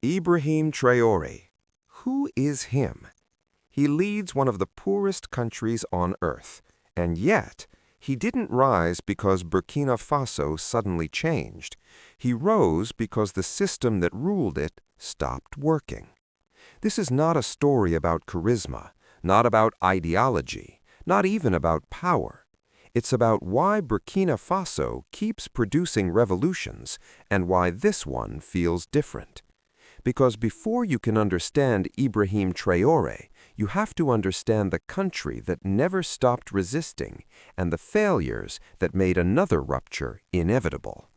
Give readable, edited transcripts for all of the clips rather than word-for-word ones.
Ibrahim Traoré. Who is him? He leads one of the poorest countries on earth, and yet he didn't rise because Burkina Faso suddenly changed. He rose because the system that ruled it stopped working. This is not a story about charisma, not about ideology, not even about power. It's about why Burkina Faso keeps producing revolutions and why this one feels different. Because before you can understand Ibrahim Traoré, you have to understand the country that never stopped resisting and the failures that made another rupture inevitable.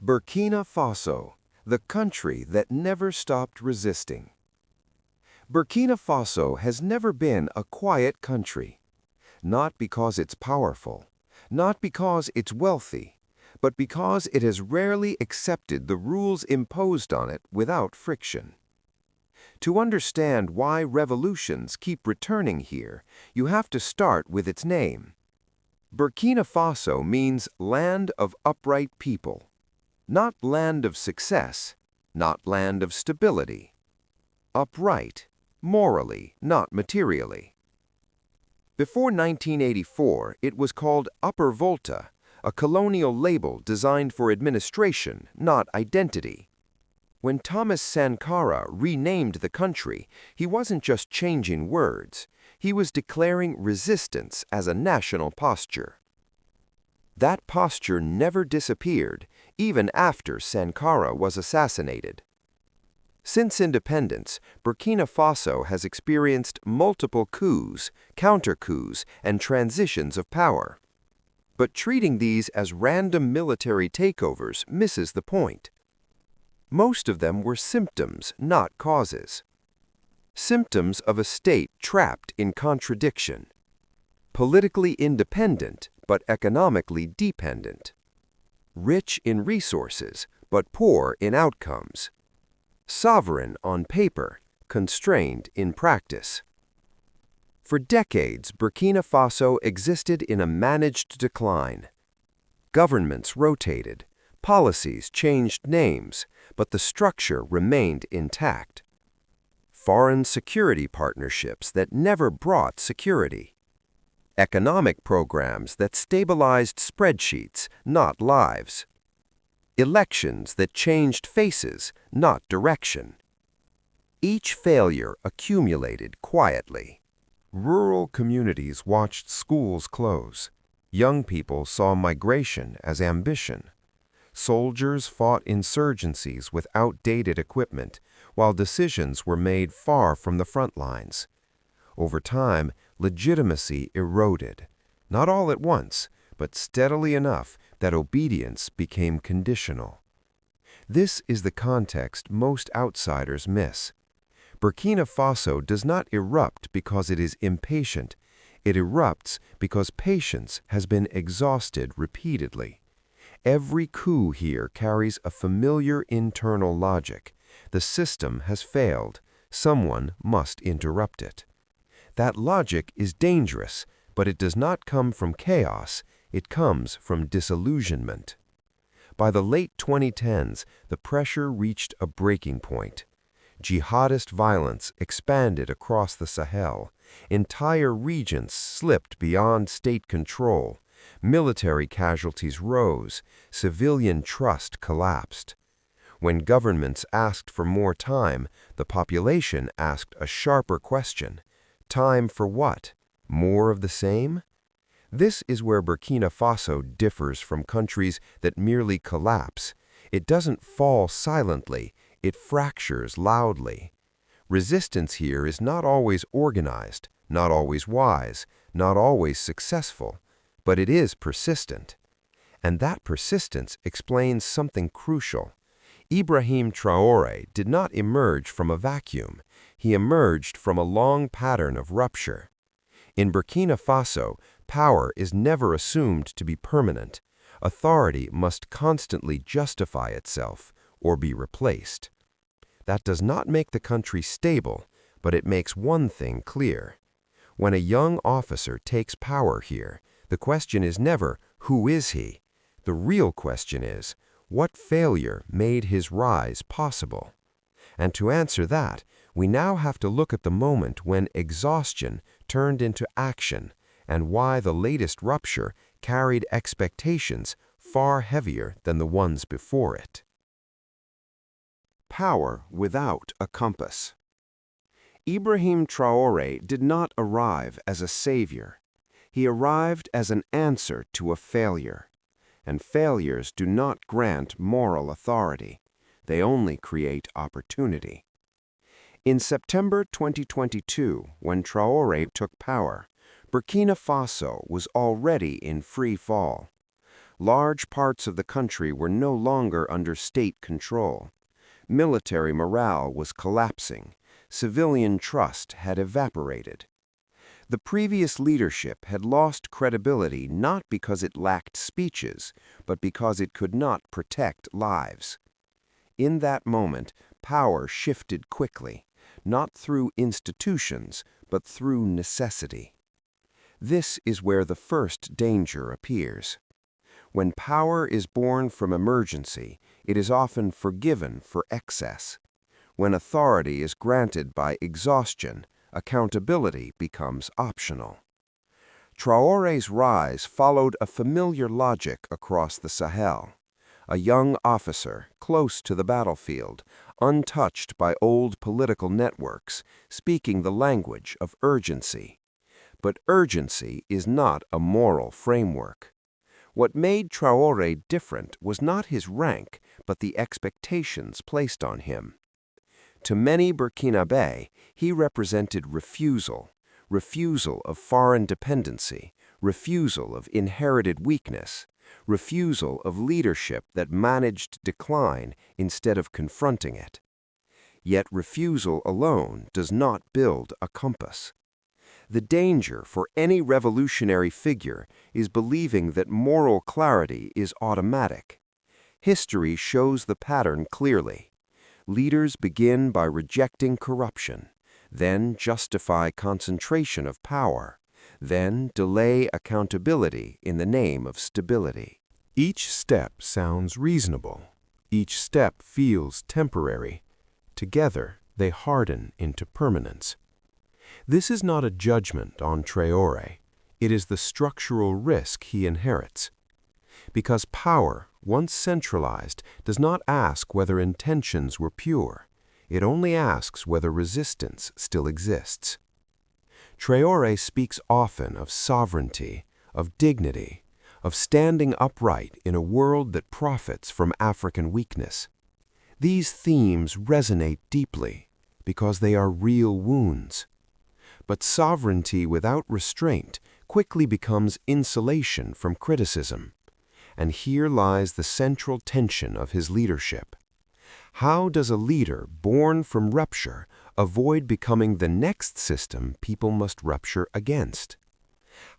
Burkina Faso, the country that never stopped resisting. Burkina Faso has never been a quiet country. Not because it's powerful, not because it's wealthy, but because it has rarely accepted the rules imposed on it without friction. To understand why revolutions keep returning here, you have to start with its name. Burkina Faso means land of upright people, not land of success, not land of stability. Upright, morally, not materially. Before 1984, it was called Upper Volta, a colonial label designed for administration, not identity. When Thomas Sankara renamed the country, he wasn't just changing words, he was declaring resistance as a national posture. That posture never disappeared, even after Sankara was assassinated. Since independence, Burkina Faso has experienced multiple coups, counter-coups, and transitions of power. But treating these as random military takeovers misses the point. Most of them were symptoms, not causes. Symptoms of a state trapped in contradiction. Politically independent, but economically dependent. Rich in resources, but poor in outcomes. Sovereign on paper, constrained in practice. For decades, Burkina Faso existed in a managed decline. Governments rotated, policies changed names, but the structure remained intact. Foreign security partnerships that never brought security. Economic programs that stabilized spreadsheets, not lives. Elections that changed faces, not direction. Each failure accumulated quietly. Rural communities watched schools close. Young people saw migration as ambition. Soldiers fought insurgencies with outdated equipment, while decisions were made far from the front lines. Over time, legitimacy eroded, not all at once, but steadily enough that obedience became conditional. This is the context most outsiders miss. Burkina Faso does not erupt because it is impatient. It erupts because patience has been exhausted repeatedly. Every coup here carries a familiar internal logic. The system has failed. Someone must interrupt it. That logic is dangerous, but it does not come from chaos. It comes from disillusionment. By the late 2010s, the pressure reached a breaking point. Jihadist violence expanded across the Sahel. Entire regions slipped beyond state control. Military casualties rose. Civilian trust collapsed. When governments asked for more time, the population asked a sharper question. Time for what? More of the same? This is where Burkina Faso differs from countries that merely collapse. It doesn't fall silently, it fractures loudly. Resistance here is not always organized, not always wise, not always successful, but it is persistent. And that persistence explains something crucial. Ibrahim Traoré did not emerge from a vacuum. He emerged from a long pattern of rupture. In Burkina Faso, power is never assumed to be permanent. Authority must constantly justify itself or be replaced. That does not make the country stable, but it makes one thing clear. When a young officer takes power here, the question is never, who is he? The real question is, What failure made his rise possible? And to answer that, we now have to look at the moment when exhaustion turned into action and why the latest rupture carried expectations far heavier than the ones before it. Power without a compass. Ibrahim Traoré did not arrive as a savior. He arrived as an answer to a failure. And failures do not grant moral authority. They only create opportunity. In September 2022, when Traoré took power, Burkina Faso was already in free fall. Large parts of the country were no longer under state control. Military morale was collapsing. Civilian trust had evaporated. The previous leadership had lost credibility not because it lacked speeches, but because it could not protect lives. In that moment, power shifted quickly, not through institutions, but through necessity. This is where the first danger appears. When power is born from emergency, it is often forgiven for excess. When authority is granted by exhaustion, accountability becomes optional. Traoré's rise followed a familiar logic across the Sahel. A young officer, close to the battlefield, untouched by old political networks, speaking the language of urgency. But urgency is not a moral framework. What made Traoré different was not his rank, but the expectations placed on him. To many Burkinabé, he represented refusal of foreign dependency, refusal of inherited weakness, refusal of leadership that managed decline instead of confronting it. Yet refusal alone does not build a compass. The danger for any revolutionary figure is believing that moral clarity is automatic. History shows the pattern clearly. Leaders begin by rejecting corruption, then justify concentration of power, then delay accountability in the name of stability. Each step sounds reasonable. Each step feels temporary. Together, they harden into permanence. This is not a judgment on Traoré. It is the structural risk he inherits. Because power, once centralized, does not ask whether intentions were pure. It only asks whether resistance still exists. Traoré speaks often of sovereignty, of dignity, of standing upright in a world that profits from African weakness. These themes resonate deeply because they are real wounds. But sovereignty without restraint quickly becomes insulation from criticism. And here lies the central tension of his leadership. How does a leader born from rupture avoid becoming the next system people must rupture against?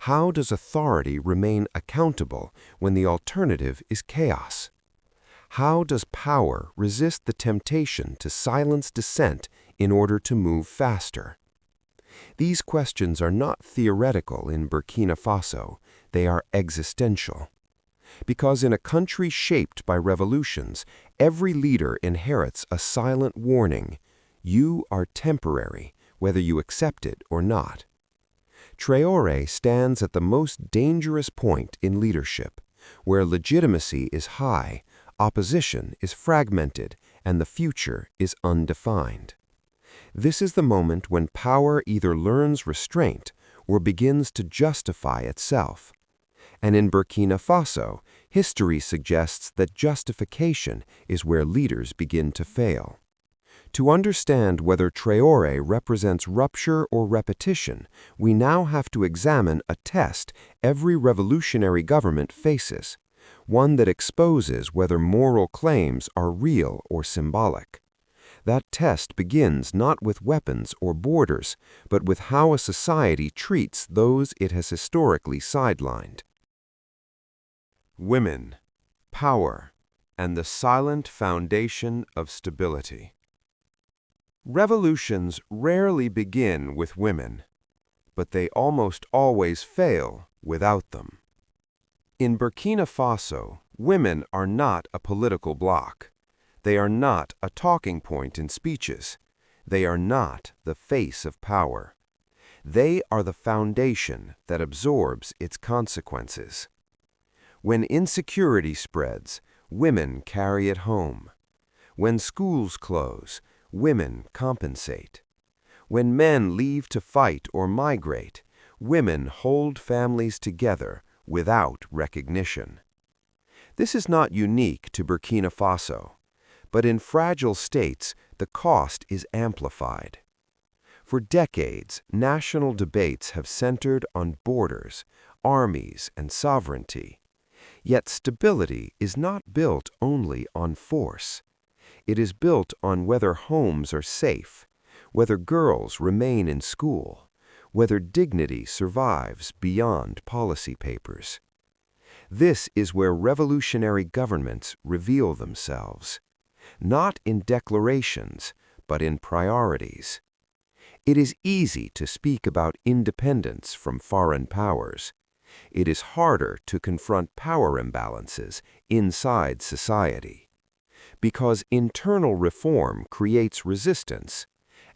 How does authority remain accountable when the alternative is chaos? How does power resist the temptation to silence dissent in order to move faster? These questions are not theoretical in Burkina Faso, they are existential. Because in a country shaped by revolutions, every leader inherits a silent warning: you are temporary, whether you accept it or not. Traoré stands at the most dangerous point in leadership, where legitimacy is high, opposition is fragmented, and the future is undefined. This is the moment when power either learns restraint or begins to justify itself. And in Burkina Faso, history suggests that justification is where leaders begin to fail. To understand whether Traoré represents rupture or repetition, we now have to examine a test every revolutionary government faces, one that exposes whether moral claims are real or symbolic. That test begins not with weapons or borders, but with how a society treats those it has historically sidelined. Women, power, and the silent foundation of stability. Revolutions rarely begin with women, but they almost always fail without them. In Burkina Faso, women are not a political bloc. They are not a talking point in speeches. They are not the face of power. They are the foundation that absorbs its consequences. When insecurity spreads, women carry it home. When schools close, women compensate. When men leave to fight or migrate, women hold families together without recognition. This is not unique to Burkina Faso, but in fragile states, the cost is amplified. For decades, national debates have centered on borders, armies, and sovereignty. Yet stability is not built only on force. It is built on whether homes are safe, whether girls remain in school, whether dignity survives beyond policy papers. This is where revolutionary governments reveal themselves, not in declarations, but in priorities. It is easy to speak about independence from foreign powers. It is harder to confront power imbalances inside society. Because internal reform creates resistance,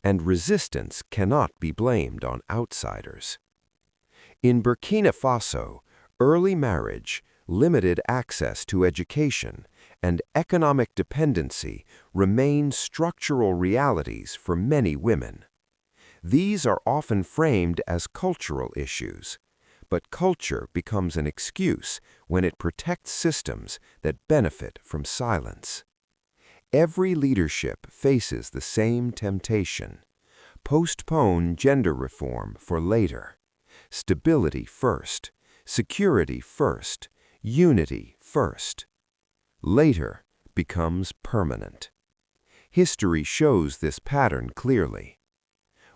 and resistance cannot be blamed on outsiders. In Burkina Faso, early marriage, limited access to education, and economic dependency remain structural realities for many women. These are often framed as cultural issues, but culture becomes an excuse when it protects systems that benefit from silence. Every leadership faces the same temptation: postpone gender reform for later. Stability first, security first, unity first. Later becomes permanent. History shows this pattern clearly.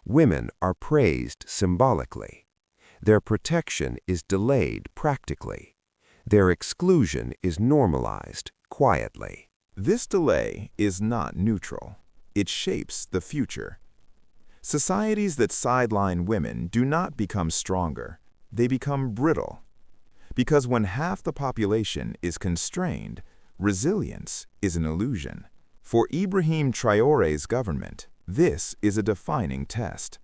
Women are praised symbolically. Their protection is delayed practically. Their exclusion is normalized quietly. This delay is not neutral. It shapes the future. Societies that sideline women do not become stronger. They become brittle. Because when half the population is constrained, resilience is an illusion. For Ibrahim Traoré's government, this is a defining test.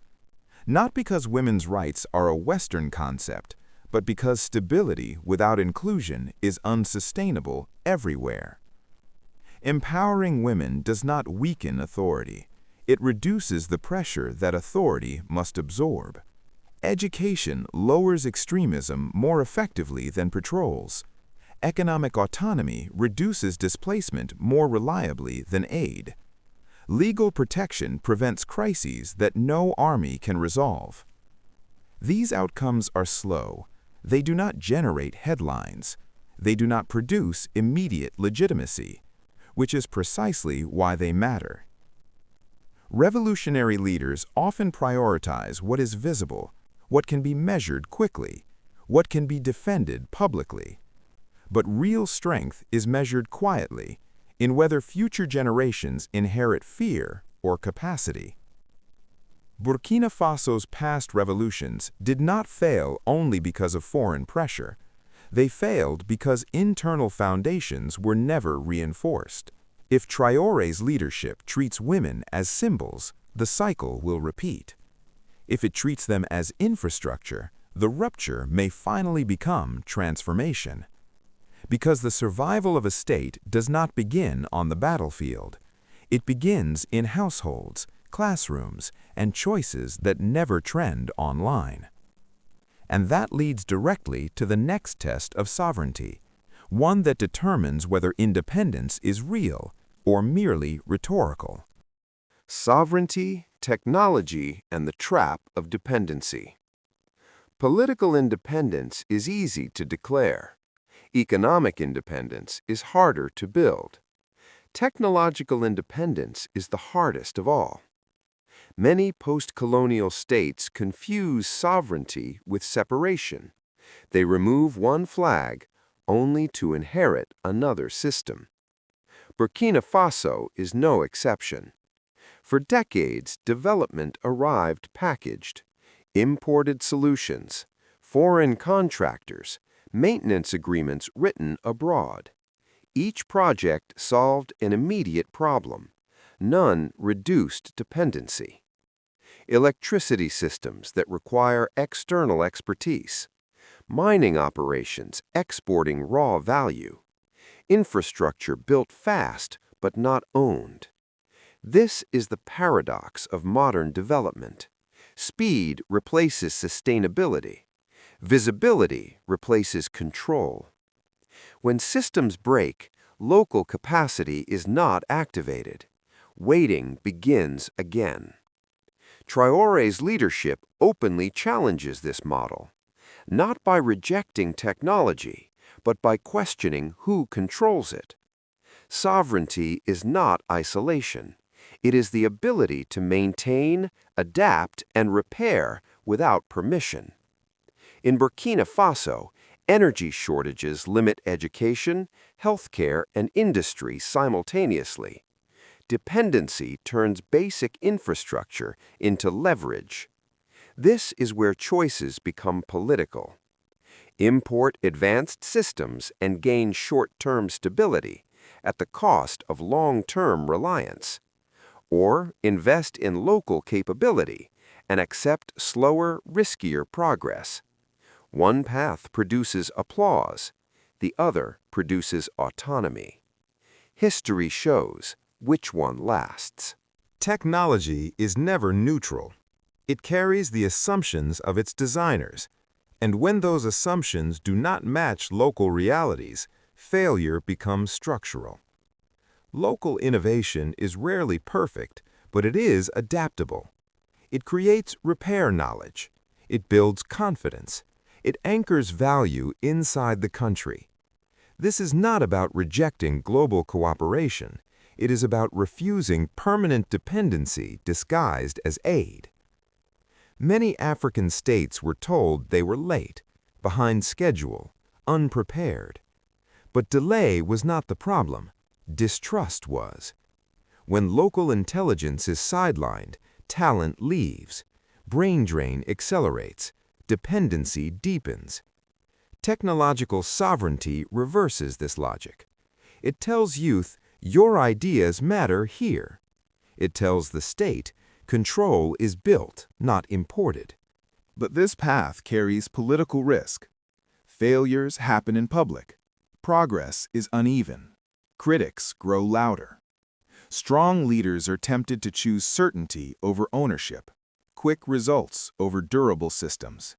Not because women's rights are a Western concept, but because stability without inclusion is unsustainable everywhere. Empowering women does not weaken authority. It reduces the pressure that authority must absorb. Education lowers extremism more effectively than patrols. Economic autonomy reduces displacement more reliably than aid. Legal protection prevents crises that no army can resolve. These outcomes are slow. They do not generate headlines. They do not produce immediate legitimacy, which is precisely why they matter. Revolutionary leaders often prioritize what is visible, what can be measured quickly, what can be defended publicly. But real strength is measured quietly in whether future generations inherit fear or capacity. Burkina Faso's past revolutions did not fail only because of foreign pressure. They failed because internal foundations were never reinforced. If Traoré's leadership treats women as symbols, the cycle will repeat. If it treats them as infrastructure, the rupture may finally become transformation. Because the survival of a state does not begin on the battlefield. It begins in households, classrooms, and choices that never trend online. And that leads directly to the next test of sovereignty, one that determines whether independence is real or merely rhetorical. Sovereignty, technology, and the trap of dependency. Political independence is easy to declare. Economic independence is harder to build. Technological independence is the hardest of all. Many post-colonial states confuse sovereignty with separation. They remove one flag only to inherit another system. Burkina Faso is no exception. For decades, development arrived packaged: imported solutions, foreign contractors, maintenance agreements written abroad. Each project solved an immediate problem. None reduced dependency. Electricity systems that require external expertise. Mining operations exporting raw value. Infrastructure built fast but not owned. This is the paradox of modern development. Speed replaces sustainability. Visibility replaces control. When systems break, local capacity is not activated. Waiting begins again. Traoré's leadership openly challenges this model, not by rejecting technology, but by questioning who controls it. Sovereignty is not isolation. It is the ability to maintain, adapt, and repair without permission. In Burkina Faso, energy shortages limit education, healthcare, and industry simultaneously. Dependency turns basic infrastructure into leverage. This is where choices become political. Import advanced systems and gain short-term stability at the cost of long-term reliance. Or invest in local capability and accept slower, riskier progress. One path produces applause, the other produces autonomy. History shows which one lasts. Technology is never neutral. It carries the assumptions of its designers, and when those assumptions do not match local realities, failure becomes structural. Local innovation is rarely perfect, but it is adaptable. It creates repair knowledge. It builds confidence. It anchors value inside the country. This is not about rejecting global cooperation. It is about refusing permanent dependency disguised as aid. Many African states were told they were late, behind schedule, unprepared. But delay was not the problem. Distrust was. When local intelligence is sidelined, talent leaves, brain drain accelerates, dependency deepens. Technological sovereignty reverses this logic. It tells youth, your ideas matter here. It tells the state, control is built, not imported. But this path carries political risk. Failures happen in public. Progress is uneven. Critics grow louder. Strong leaders are tempted to choose certainty over ownership, quick results over durable systems.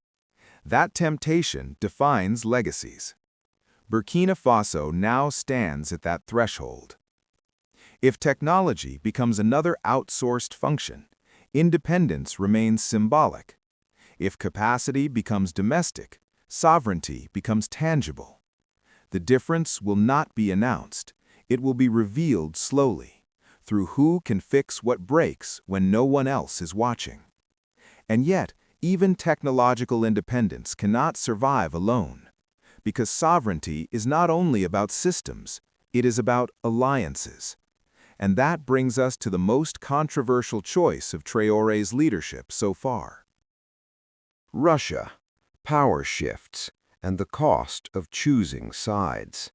That temptation defines legacies. Burkina Faso now stands at that threshold. If technology becomes another outsourced function, independence remains symbolic. If capacity becomes domestic, sovereignty becomes tangible. The difference will not be announced. It will be revealed slowly, through who can fix what breaks when no one else is watching. And yet, even technological independence cannot survive alone, because sovereignty is not only about systems, it is about alliances. And that brings us to the most controversial choice of Traoré's leadership so far. Russia, power shifts, and the cost of choosing sides.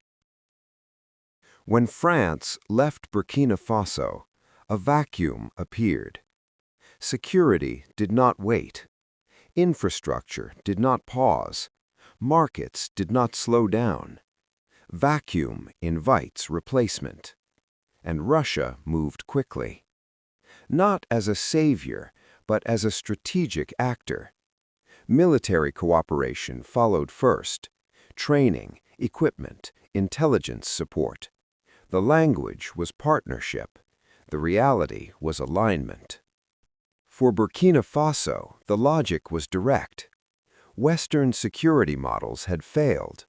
When France left Burkina Faso, a vacuum appeared. Security did not wait. Infrastructure did not pause. Markets did not slow down. Vacuum invites replacement. And Russia moved quickly. Not as a savior, but as a strategic actor. Military cooperation followed first. Training, equipment, intelligence support. The language was partnership. The reality was alignment. For Burkina Faso, the logic was direct. Western security models had failed.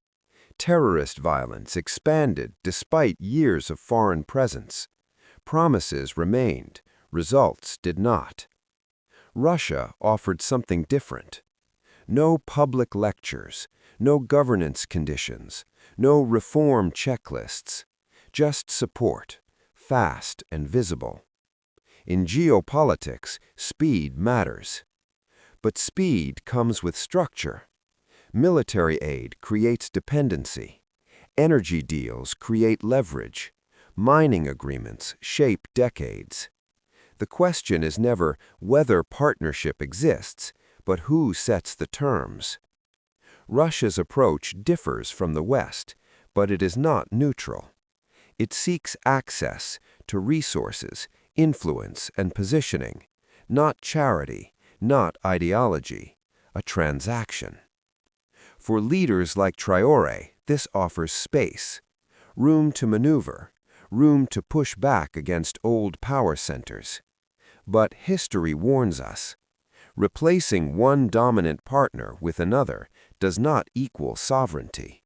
Terrorist violence expanded despite years of foreign presence. Promises remained, results did not. Russia offered something different. No public lectures, no governance conditions, no reform checklists, just support, fast and visible. In geopolitics, speed matters. But speed comes with structure. Military aid creates dependency. Energy deals create leverage. Mining agreements shape decades. The question is never whether partnership exists, but who sets the terms. Russia's approach differs from the West, but it is not neutral. It seeks access to resources, influence, and positioning, not charity, not ideology, a transaction. For leaders like Traoré, this offers space, room to maneuver, room to push back against old power centers. But history warns us. Replacing one dominant partner with another does not equal sovereignty.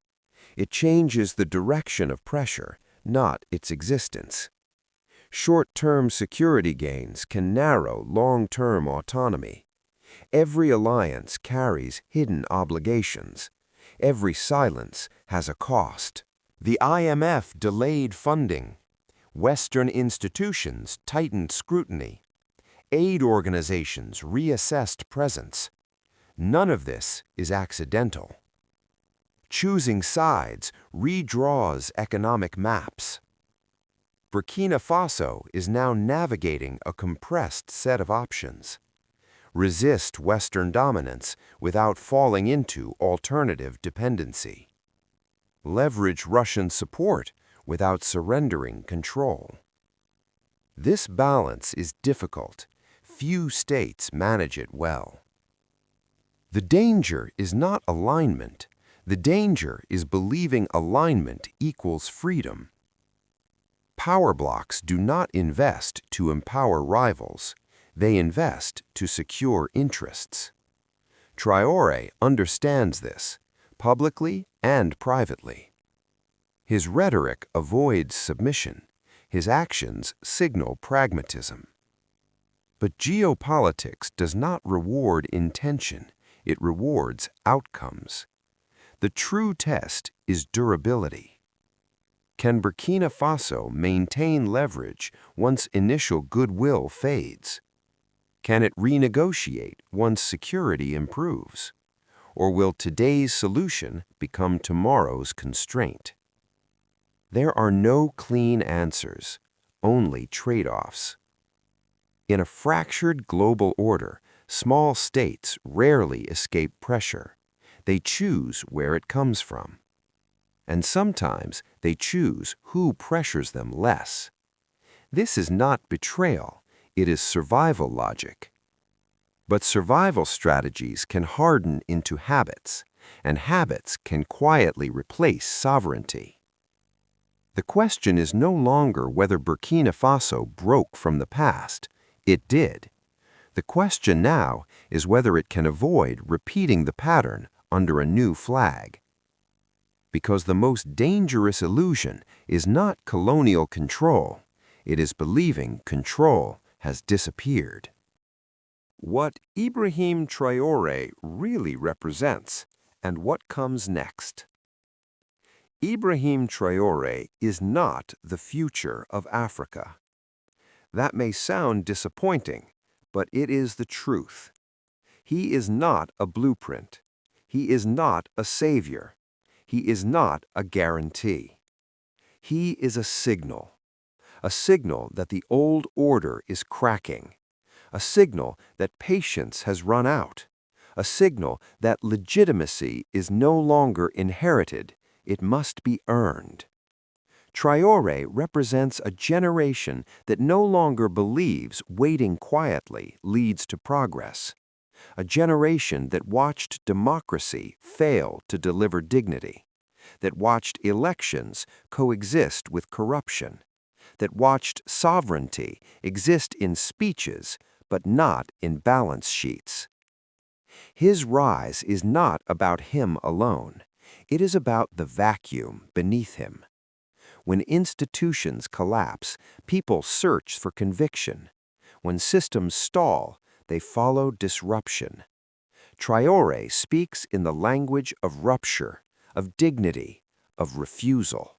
It changes the direction of pressure, not its existence. Short-term security gains can narrow long-term autonomy. Every alliance carries hidden obligations. Every silence has a cost. The IMF delayed funding. Western institutions tightened scrutiny. Aid organizations reassessed presence. None of this is accidental. Choosing sides redraws economic maps. Burkina Faso is now navigating a compressed set of options. Resist Western dominance without falling into alternative dependency. Leverage Russian support without surrendering control. This balance is difficult. Few states manage it well. The danger is not alignment. The danger is believing alignment equals freedom. Power blocks do not invest to empower rivals. They invest to secure interests. Traoré understands this, publicly and privately. His rhetoric avoids submission. His actions signal pragmatism. But geopolitics does not reward intention. It rewards outcomes. The true test is durability. Can Burkina Faso maintain leverage once initial goodwill fades? Can it renegotiate once security improves? Or will today's solution become tomorrow's constraint? There are no clean answers, only trade-offs. In a fractured global order, small states rarely escape pressure. They choose where it comes from. And sometimes they choose who pressures them less. This is not betrayal, it is survival logic. But survival strategies can harden into habits, and habits can quietly replace sovereignty. The question is no longer whether Burkina Faso broke from the past. It did. The question now is whether it can avoid repeating the pattern under a new flag. Because the most dangerous illusion is not colonial control, it is believing control has disappeared. What Ibrahim Traoré really represents, and what comes next. Ibrahim Traoré is not the future of Africa. That may sound disappointing, but it is the truth. He is not a blueprint. He is not a savior. He is not a guarantee. He is a signal that the old order is cracking, a signal that patience has run out, a signal that legitimacy is no longer inherited, it must be earned. Traoré represents a generation that no longer believes waiting quietly leads to progress, a generation that watched democracy fail to deliver dignity, that watched elections coexist with corruption, that watched sovereignty exist in speeches but not in balance sheets. His rise is not about him alone. It is about the vacuum beneath him. When institutions collapse, people search for conviction. When systems stall, they follow disruption. Traoré speaks in the language of rupture, of dignity, of refusal.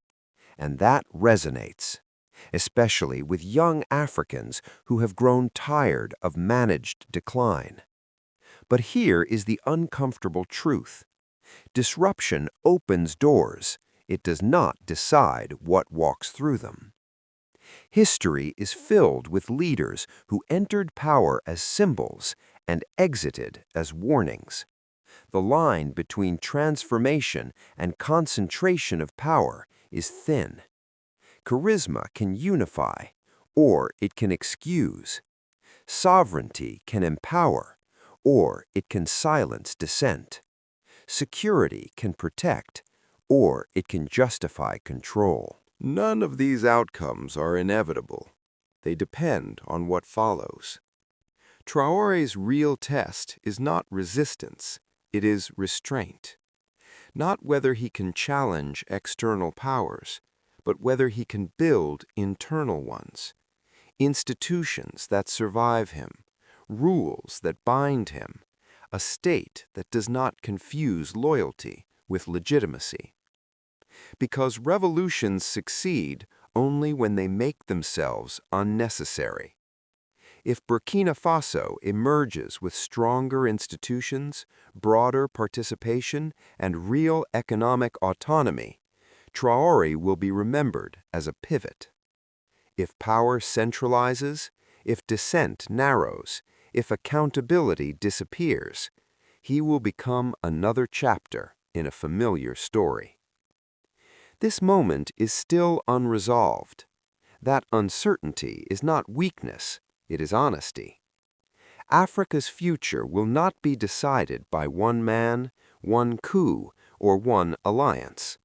And that resonates, especially with young Africans who have grown tired of managed decline. But here is the uncomfortable truth. Disruption opens doors. It does not decide what walks through them. History is filled with leaders who entered power as symbols and exited as warnings. The line between transformation and concentration of power is thin. Charisma can unify, or it can excuse. Sovereignty can empower, or it can silence dissent. Security can protect, or it can justify control. None of these outcomes are inevitable. They depend on what follows. Traoré's real test is not resistance, it is restraint. Not whether he can challenge external powers, but whether he can build internal ones. Institutions that survive him, rules that bind him, a state that does not confuse loyalty with legitimacy. Because revolutions succeed only when they make themselves unnecessary. If Burkina Faso emerges with stronger institutions, broader participation, and real economic autonomy, Traoré will be remembered as a pivot. If power centralizes, if dissent narrows, if accountability disappears, he will become another chapter in a familiar story. This moment is still unresolved. That uncertainty is not weakness, it is honesty. Africa's future will not be decided by one man, one coup, or one alliance.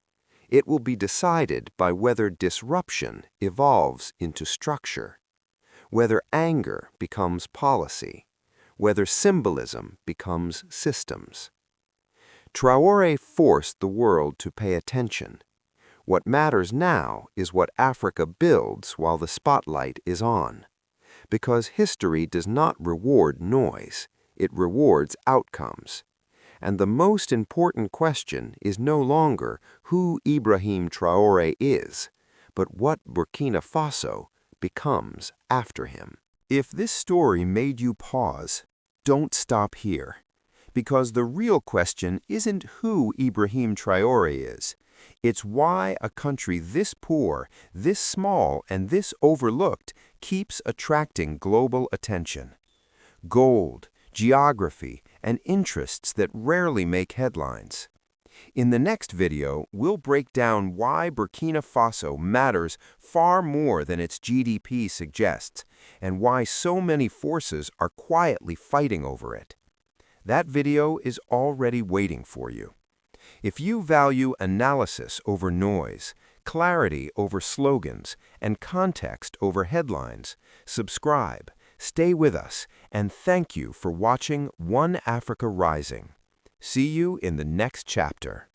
It will be decided by whether disruption evolves into structure, whether anger becomes policy, whether symbolism becomes systems. Traoré forced the world to pay attention. What matters now is what Africa builds while the spotlight is on. Because history does not reward noise, it rewards outcomes. And the most important question is no longer who Ibrahim Traoré is, but what Burkina Faso becomes after him. If this story made you pause, don't stop here. Because the real question isn't who Ibrahim Traoré is. It's why a country this poor, this small, and this overlooked keeps attracting global attention. Gold, geography, and interests that rarely make headlines. In the next video, we'll break down why Burkina Faso matters far more than its GDP suggests, and why so many forces are quietly fighting over it. That video is already waiting for you. If you value analysis over noise, clarity over slogans, and context over headlines, subscribe, stay with us, and thank you for watching One Africa Rising. See you in the next chapter.